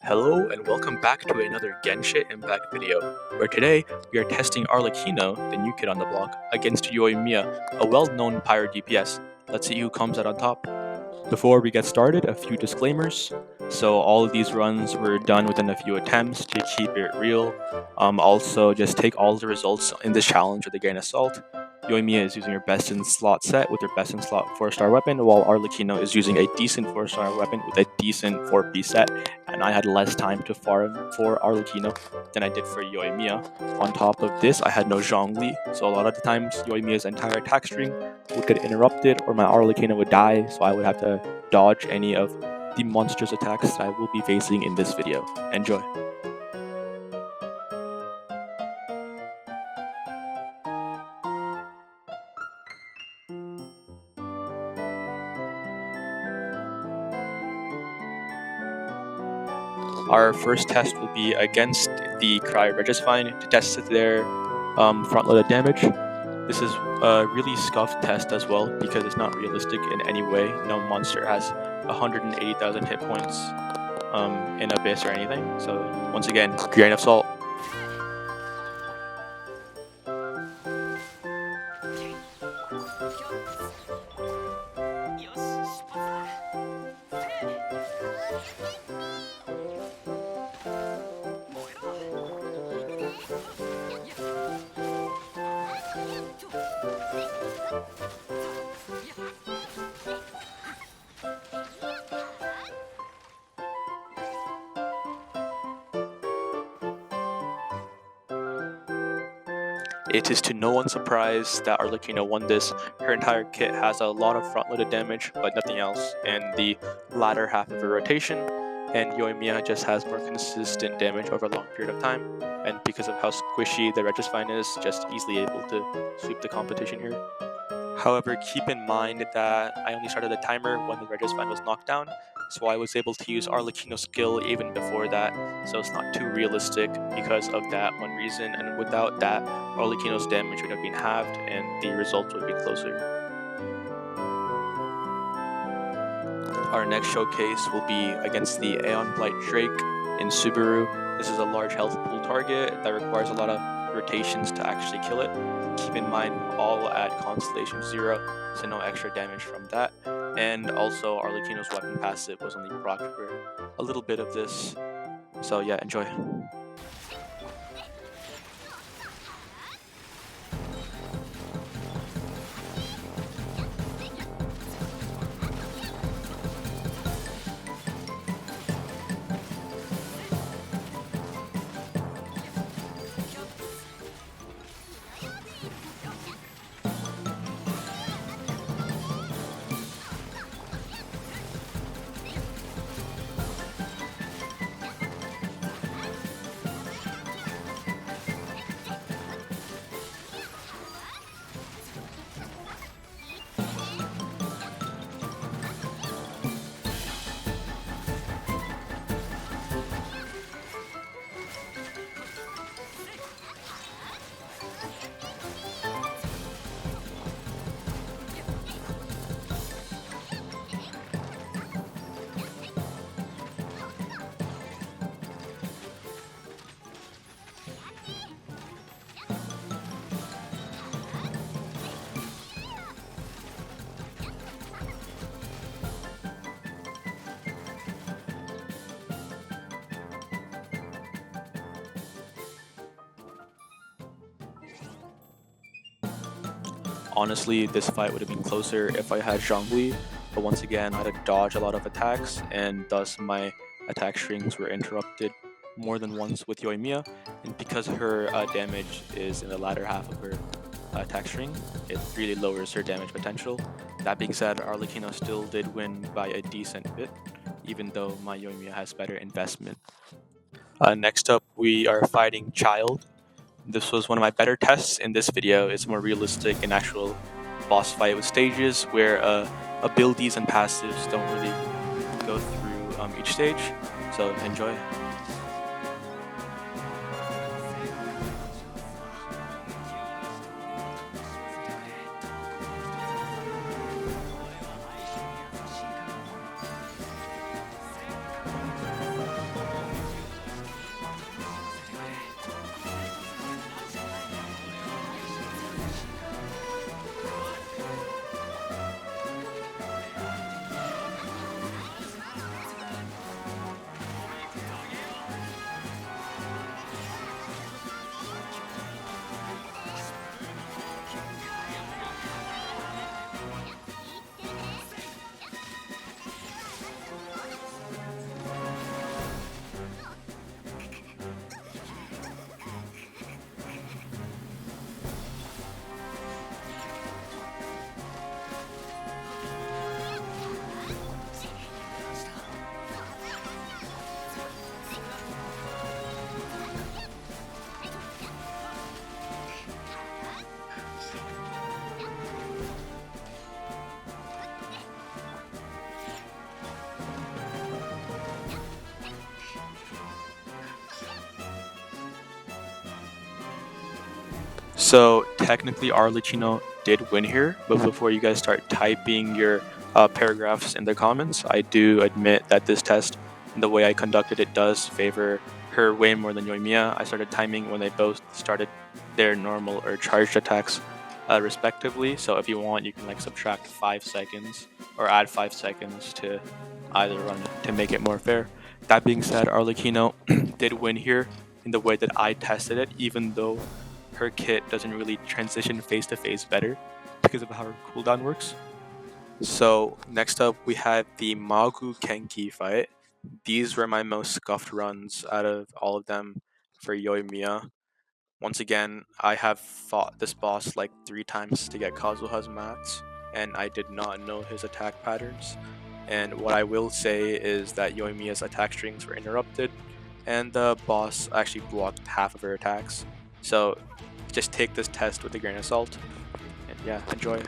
Hello and welcome back to another Genshin Impact video, where today we are testing Arlecchino, the new kid on the block, against Yoimiya, a well-known pyro DPS. Let's see who comes out on top. Before we get started, a few disclaimers. So all of these runs were done within a few attempts to keep it real. Also, just take all the results in this challenge with a grain of salt. Yoimiya is using her best in slot set with her best in slot 4-star weapon, while Arlecchino is using a decent 4-star weapon with a decent 4P set, and I had less time to farm for Arlecchino than I did for Yoimiya. On top of this, I had no Zhongli, so a lot of the times Yoimiya's entire attack string would get interrupted or my Arlecchino would die, so I would have to dodge any of the monstrous attacks that I will be facing in this video. Enjoy! Our first test will be against the Regisvine to test their front-loaded damage. This is a really scuffed test as well because it's not realistic in any way. No monster has 180,000 hit points in Abyss or anything. So once again, grain of salt. It is to no one's surprise that Arlecchino won this. Her entire kit has a lot of front-loaded damage, but nothing else in the latter half of her rotation, and Yoimiya just has more consistent damage over a long period of time, and because of how squishy the Regisvine is, just easily able to sweep the competition here. However, keep in mind that I only started the timer when the Regisvine was knocked down, so I was able to use Arlecchino's skill even before that, so it's not too realistic because of that one reason, and without that, Arlecchino's damage would have been halved and the results would be closer. Our next showcase will be against the Aeon Blight Drake in Subaru. This is a large health pool target that requires a lot of rotations to actually kill it. Keep in mind all at Constellation 0, so no extra damage from that. And also Arlecchino's weapon passive was only procced for a little bit of this. So yeah, enjoy. Honestly, this fight would have been closer if I had Zhongli, but once again, I had to dodge a lot of attacks, and thus my attack strings were interrupted more than once with Yoimiya, and because her damage is in the latter half of her attack string, it really lowers her damage potential. That being said, Arlecchino still did win by a decent bit, even though my Yoimiya has better investment. Next up, we are fighting Childe. This was one of my better tests in this video. It's more realistic, an actual boss fight with stages where abilities and passives don't really go through each stage, so enjoy. So technically Arlecchino did win here, but before you guys start typing your paragraphs in the comments, I do admit that this test and the way I conducted it does favor her way more than Yoimiya. I started timing when they both started their normal or charged attacks respectively, so if you want you can like subtract 5 seconds or add 5 seconds to either run to make it more fair. That being said, Arlecchino did win here in the way that I tested it, even though her kit doesn't really transition face to face better because of how her cooldown works. So next up we have the Magikeni fight. These were my most scuffed runs out of all of them for Yoimiya. Once again, I have fought this boss like 3 times to get Kazuha's mats, and I did not know his attack patterns. And what I will say is that Yoimiya's attack strings were interrupted, and the boss actually blocked half of her attacks. So just take this test with a grain of salt, and yeah, enjoy.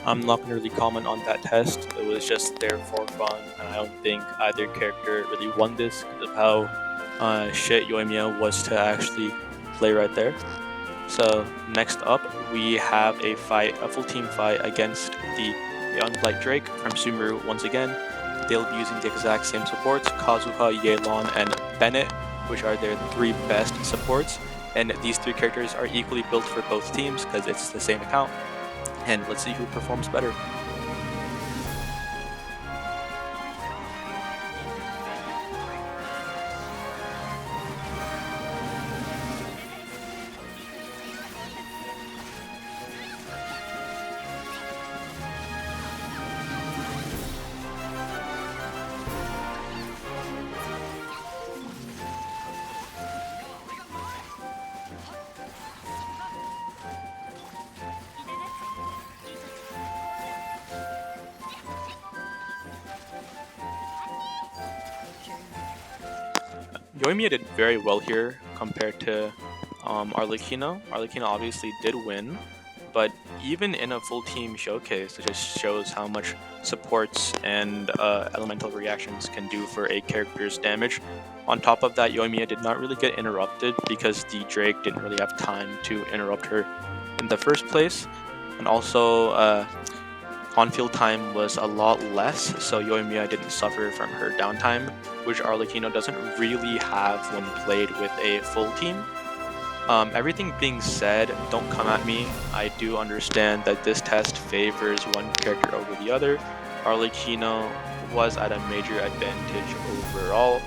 I'm not going to really comment on that test. It was just there for fun, and I don't think either character really won this because of how shit Yoimiya was to actually play right there. So next up, we have a full team fight against the Young Blight Drake from Subaru once again. They'll be using the exact same supports, Kazuha, Yelan, and Bennett, which are their 3 best supports. And these 3 characters are equally built for both teams because it's the same account. And let's see who performs better. Yoimiya did very well here compared to Arlecchino. Arlecchino obviously did win, but even in a full team showcase, it just shows how much supports and elemental reactions can do for a character's damage. On top of that, Yoimiya did not really get interrupted because the Drake didn't really have time to interrupt her in the first place, and also on-field time was a lot less, so Yoimiya didn't suffer from her downtime, which Arlecchino doesn't really have when played with a full team. Everything being said, don't come at me. I do understand that this test favors one character over the other. Arlecchino was at a major advantage overall.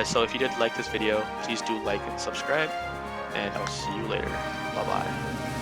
So if you did like this video, please do like and subscribe, and I'll see you later. Bye bye.